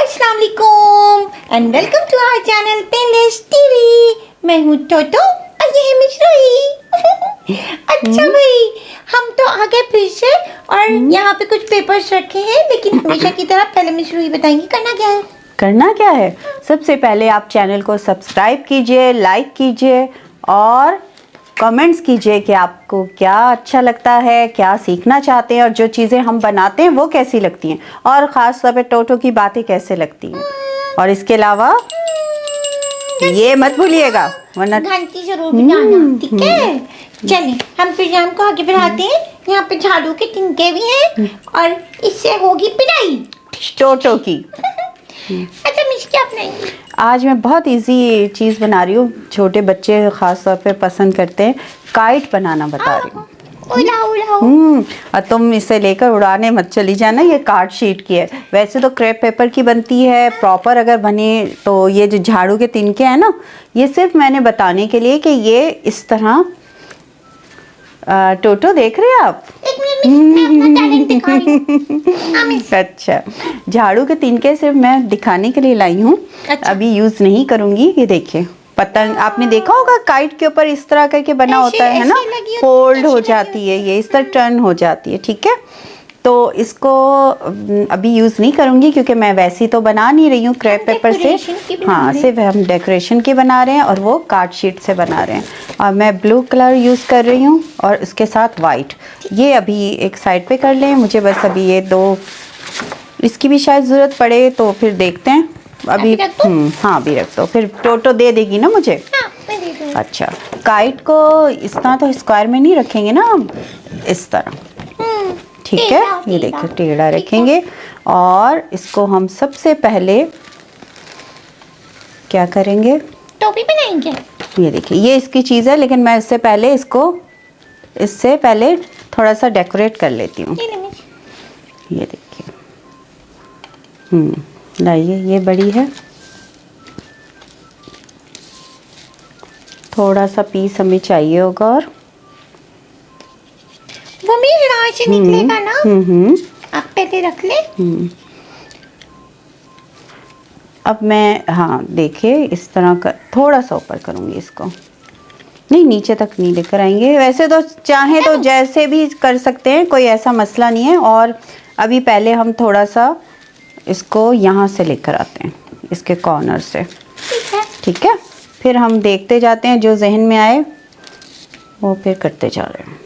अस्सलाम वालेकुम and welcome to our channel painless TV. मैं हूँ टोटो और ये है मिश्रोई। अच्छा भाई, हम तो आ गए फिर से और यहाँ पे कुछ पेपर्स रखे हैं, लेकिन हमेशा की तरह पहले मिश्रोई बताएंगी करना क्या है। करना क्या है? सबसे पहले आप चैनल को सब्सक्राइब कीजिए, लाइक कीजिए और कमेंट्स कीजिए कि आपको क्या अच्छा लगता है, क्या सीखना चाहते हैं और जो चीज़ें हम बनाते हैं वो कैसी लगती हैं और ख़ास तौर पे टोटो की बातें कैसे लगती हैं। और इसके अलावा ये मत भूलिएगा वरना घंटी जरूर बजाना, ठीक है। चलिए हम फिर जान को आगे बढ़ाते हैं। यहाँ पे झाड़ू के तिनके भी हैं और इससे होगी पिटाई टोटो की। अच्छा मिस, क्या बनाएंगी? आज मैं बहुत इजी चीज़ बना रही हूँ, छोटे बच्चे ख़ास तौर पे पसंद करते हैं। काइट बनाना बता रही हूँ। उड़ाओ उड़ाओ। और तुम इसे लेकर उड़ाने मत चली जाना, ये कार्ड शीट की है। वैसे तो क्रेप पेपर की बनती है, प्रॉपर अगर बने तो ये जो झाड़ू के तिनके हैं ना, ये सिर्फ मैंने बताने के लिए कि ये इस तरह टोटो देख रहे हैं आप? एक मिनट मैं अपना टैलेंट दिखा रही हूँ। अच्छा, झाड़ू के तिनके सिर्फ मैं दिखाने के लिए लाई हूँ। अच्छा। अभी यूज़ नहीं करूँगी। ये देखिए, पतंग आपने देखा होगा काइट के ऊपर इस तरह करके बना होता है ना, फोल्ड हो जाती है, ये इस तरह टर्न हो जाती है। ठीक है, तो इसको अभी यूज़ नहीं करूँगी क्योंकि मैं वैसे तो बना नहीं रही हूँ क्रेप पेपर से। हाँ, सिर्फ हम डेकोरेशन की बना रहे हैं और वो कार्ड शीट से बना रहे हैं। और मैं ब्लू कलर यूज़ कर रही हूँ और इसके साथ वाइट। ये अभी एक साइड पे कर लें, मुझे बस अभी ये दो, इसकी भी शायद ज़रूरत पड़े तो फिर देखते हैं। अभी हाँ अभी रख दो, फिर टोटो दे देगी ना मुझे। हाँ, मैं दे दूँगी। अच्छा, काइट को इस तरह तो स्क्वायर में नहीं रखेंगे ना, इस तरह। ठीक है, ये देखिए टेढ़ा रखेंगे। और इसको हम सबसे पहले क्या करेंगे, टोपी बनाएंगे। ये देखिए ये इसकी चीज़ है, लेकिन मैं इससे पहले थोड़ा सा डेकोरेट कर लेती हूँ। ये देखिए, लाइए, ये बड़ी है, थोड़ा सा पीस हमें चाहिए होगा। और वो मेरे राह से निकलेगा ना। आप पहले रख ले। अब मैं, हाँ देखिए, इस तरह का थोड़ा सा ऊपर करूँगी इसको, नहीं नीचे तक नहीं लेकर आएंगे। वैसे तो चाहें तो जैसे भी कर सकते हैं, कोई ऐसा मसला नहीं है। और अभी पहले हम थोड़ा सा इसको यहाँ से लेकर आते हैं, इसके कॉर्नर से। ठीक है, फिर हम देखते जाते हैं, जो जहन में आए वो फिर करते जा रहे हैं।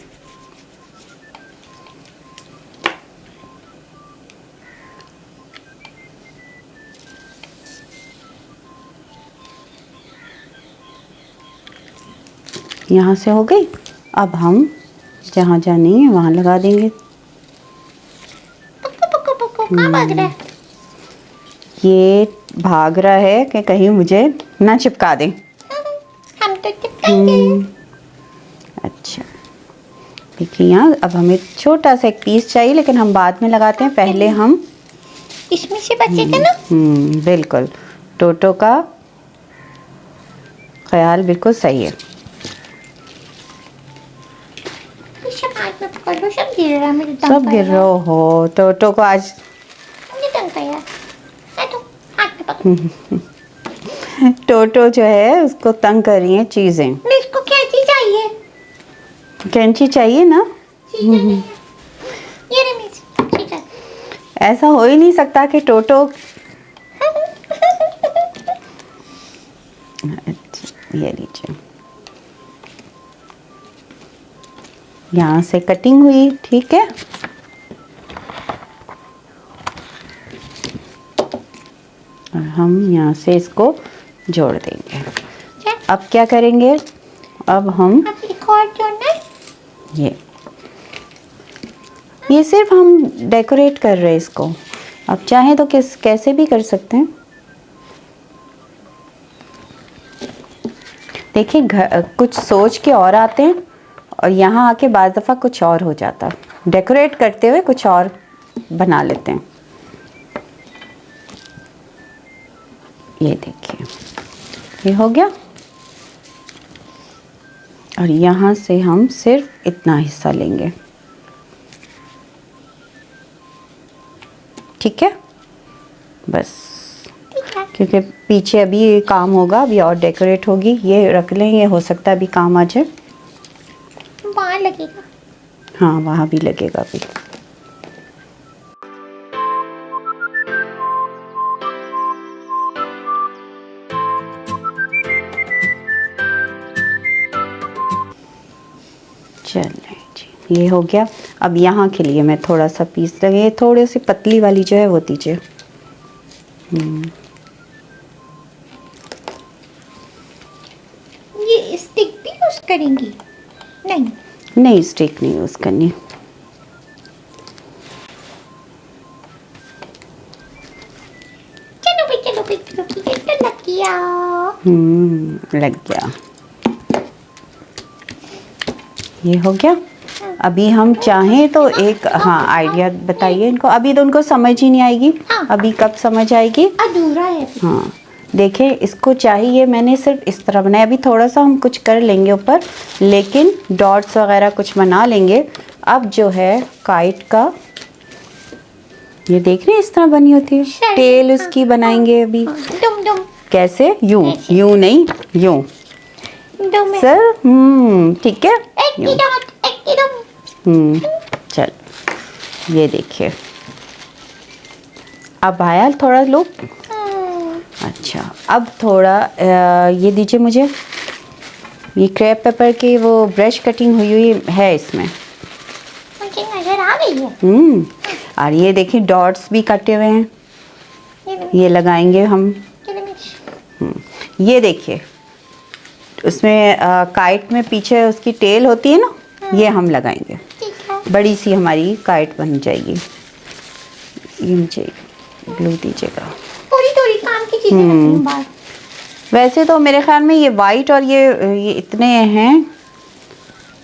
यहाँ से हो गई। अब हम जहाँ जहाँ नहीं है वहाँ लगा देंगे। कहाँ भाग रहा है? ये भाग रहा है कि कहीं मुझे ना चिपका दे। हम तो चिपकाएंगे। अच्छा, देखिए यहाँ अब हमें छोटा सा एक पीस चाहिए, लेकिन हम बाद में लगाते हैं, पहले हम इसमें से बचेगा ना। बिल्कुल, टोटो का ख्याल बिल्कुल सही है। सब गिर रहा है मेरे तंग सब गिर रहा हो, टोटो को आज तंग कर यार। तो हाथ में पकड़। टोटो जो है उसको तंग कर रही हैं चीज़ें। इसको कैंची चाहिए। कैंची चाहिए ना। ये रे मिस, ठीक है। ऐसा हो ही नहीं सकता कि टोटो ये लीजिए, यहाँ से कटिंग हुई। ठीक है, और हम यहाँ से इसको जोड़ देंगे। अब क्या करेंगे, अब हम एक और जोड़ना। ये सिर्फ हम डेकोरेट कर रहे हैं इसको। आप चाहें तो कैसे भी कर सकते हैं। देखिए, कुछ सोच के और आते हैं और यहाँ आके बाज़ दफ़ा कुछ और हो जाता है, डेकोरेट करते हुए कुछ और बना लेते हैं। ये देखिए, ये हो गया। और यहाँ से हम सिर्फ इतना हिस्सा लेंगे। ठीक है, बस क्योंकि पीछे अभी काम होगा, अभी और डेकोरेट होगी। ये रख लें, ये हो सकता है अभी काम आ जाए। वहाँ लगेगा। हाँ वहाँ भी लगेगा अभी। चलें जी, ये हो गया। अब यहाँ के लिए मैं थोड़ा सा पीस लगे, थोड़ी सी पतली वाली जो है वो दीजिए। ये स्टिक भी यूज करेंगी? नहीं नहीं, स्टिक नहीं यूज़ करनी। चलो भाई, चलो भाई, चलो ठीक है, तो लग गया। लग गया। ये हो गया। अभी हम चाहें तो एक आइडिया बताइए इनको। अभी तो उनको समझ ही नहीं आएगी। हाँ। अभी कब समझ आएगी? अधूरा है अभी। हाँ देखिए, इसको चाहिए, मैंने सिर्फ इस तरह बनाया। अभी थोड़ा सा हम कुछ कर लेंगे ऊपर, लेकिन डॉट्स वगैरह कुछ बना लेंगे। अब जो है काइट का, ये देख रहे हैं इस तरह बनी होती है। टेल उसकी बनाएंगे अभी। दुम दुम कैसे? यूं, यूं नहीं, यूं दुम है। सर। ठीक है, एक की डॉट, एक की दुम। चल ये देखिए, अब आया थोड़ा लुक। अच्छा, अब थोड़ा ये दीजिए मुझे। ये क्रेप पेपर की वो ब्रश कटिंग हुई हुई है इसमें। मुझे नजर आ गई है। और ये देखिए डॉट्स भी कटे हुए हैं, ये लगाएंगे हम। ये देखिए, उसमें काइट में पीछे उसकी टेल होती है ना, ये हम लगाएंगे। ठीक है। बड़ी सी हमारी काइट बन जाएगी। ये मुझे ग्लू दीजिएगा। थोड़ी थोड़ी काम की चीजें रखनी हैं बाहर। वैसे तो मेरे ख्याल में ये वाइट और ये इतने हैं,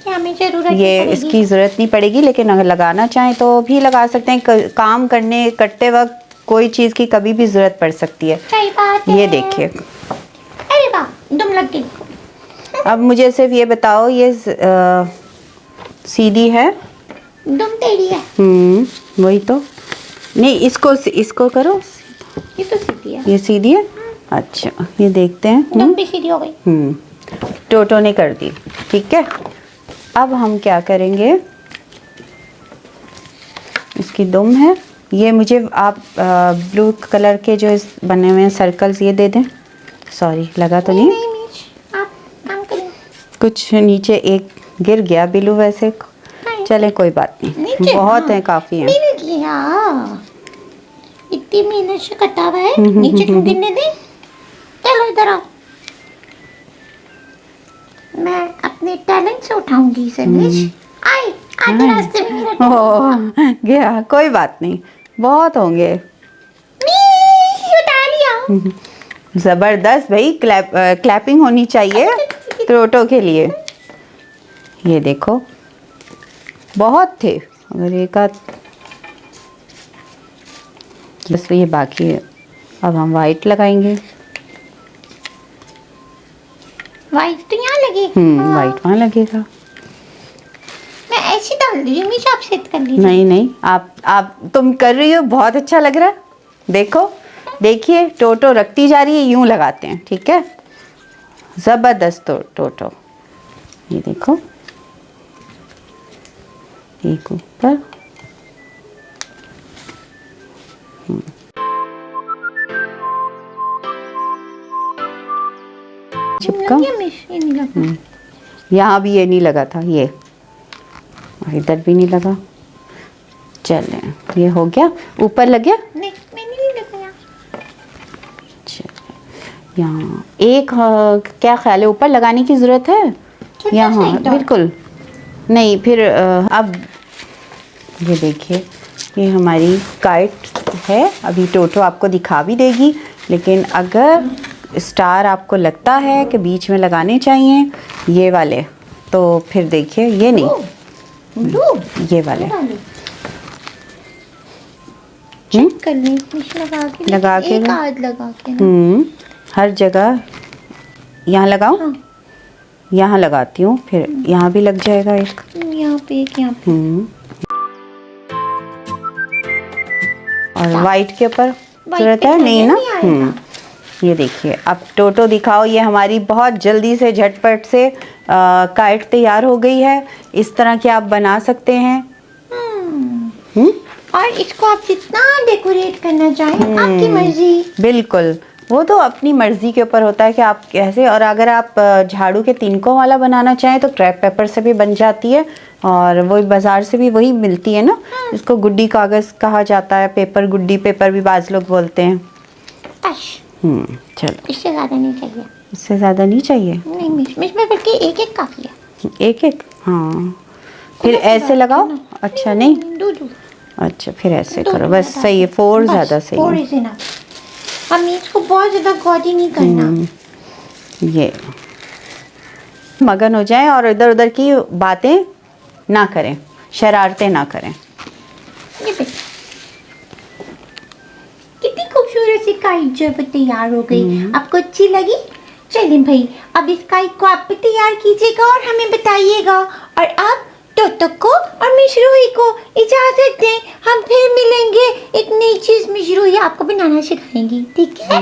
क्या हमें जरूरत ये पड़ेगी? इसकी ज़रूरत नहीं पड़ेगी, लेकिन अगर लगाना चाहें तो भी लगा सकते हैं। काम करते वक्त कोई चीज़ की कभी भी ज़रूरत पड़ सकती है। सही बात है। ये देखिए। अरे वाह, दुम लग गई। अब मुझे सिर्फ ये बताओ, ये सीधी है? दुम टेढ़ी है। वही तो। नहीं, इसको करो। ये तो सीधी है। ये सीधी है? अच्छा, ये देखते हैं। दुम भी सीधी हो गई। टोटो ने कर दी। ठीक है, अब हम क्या करेंगे, इसकी दुम है ये। मुझे आप ब्लू कलर के जो बने हुए हैं सर्कल्स ये दे दें। सॉरी, लगा तो नहीं? आप काम करें। कुछ नीचे एक गिर गया बिलू, वैसे चले कोई बात नहीं, नीचे, बहुत है, काफ़ी है। मिल गया। इतनी मेहनत से कटा हुआ है, नीचे क्यों गिरने दे? चलो इधर आओ, मैं अपने टैलेंट से उठाऊंगी इसे। आए आधे रास्ते में मेरा टैलेंट गया, कोई बात नहीं, बहुत होंगे। उठा लिया। जबरदस्त भाई, क्लैपिंग होनी चाहिए टोटो के लिए। ये देखो, बहुत थे, अगर एक आध बस ये बाकी है। अब हम वाइट लगाएंगे। वाइट तो यहाँ लगे। वाइट वहाँ लगेगा। मैं ऐसी डाल रही हूँ, आप सेट कर लीजिए। नहीं नहीं, आप तुम कर रही हो, बहुत अच्छा लग रहा है। देखो, देखिए, टोटो रखती जा रही है, यूं लगाते हैं। ठीक है, जबरदस्त टोटो। ये देखो, एक ऊपर। चिपका। ये नहीं लगा। यहाँ भी ये नहीं लगा था, ये और इधर भी नहीं लगा। चले, ये हो गया। ऊपर लग गया। नहीं, मैंने नहीं लगाया। यहाँ एक क्या ख्याल है, ऊपर लगाने की ज़रूरत है? यहाँ बिल्कुल नहीं। फिर अब ये देखिए, ये हमारी काइट है। अभी टोटो आपको दिखा भी देगी, लेकिन अगर स्टार आपको लगता है कि बीच में लगाने चाहिए ये वाले, तो फिर देखिए, ये नहीं, ये वाले चेक कर लें, लगा के एक आध लगा के हर जगह यहाँ लगाओ। हाँ। यहाँ लगाती हूँ, फिर यहाँ भी लग जाएगा एक। यहाँ पे एक, यहाँ पे। और वाइट के ऊपर जरूरत है नहीं ना? ये देखिए, अब टोटो दिखाओ। ये हमारी बहुत जल्दी से झटपट से काइट तैयार हो गई है। इस तरह की आप बना सकते हैं। और इसको आप जितना डेकोरेट करना चाहें, आपकी मर्जी। बिल्कुल, वो तो अपनी मर्जी के ऊपर होता है कि आप कैसे। और अगर आप झाड़ू के तिनकों वाला बनाना चाहें तो क्रैप पेपर से भी बन जाती है, और वो बाजार से भी वही मिलती है ना। इसको गुड्डी कागज कहा जाता है, पेपर गुड्डी पेपर भी बाज लोग बोलते हैं। चलो, इससे ज्यादा नहीं चाहिए। इससे ज़्यादा नहीं चाहिए। नहीं, मिश में बल्कि एक एक काफी है। एक एक, हाँ। फिर ऐसे लगाओ। अच्छा, नहीं, दो। अच्छा फिर ऐसे करो, बस सही है। 4 ज़्यादा सही है। 4 is enough। हमें इसको बहुत ज़्यादा गौदी नहीं करना। ये मगन हो जाए और इधर उधर की बातें ना करें, शरारतें ना करें। ये देखिए, कितनी खूबसूरत सी काइट जो है तैयार हो गई। आपको अच्छी लगी? चलिए भाई, अब इस काइट को आप भी तैयार कीजिएगा और हमें बताइएगा। और अब टोटो को और मिशरूही को इजाजत दें। हम फिर मिलेंगे एक नई चीज मिशरूही आपको बनाना सिखाएंगी, ठीक है?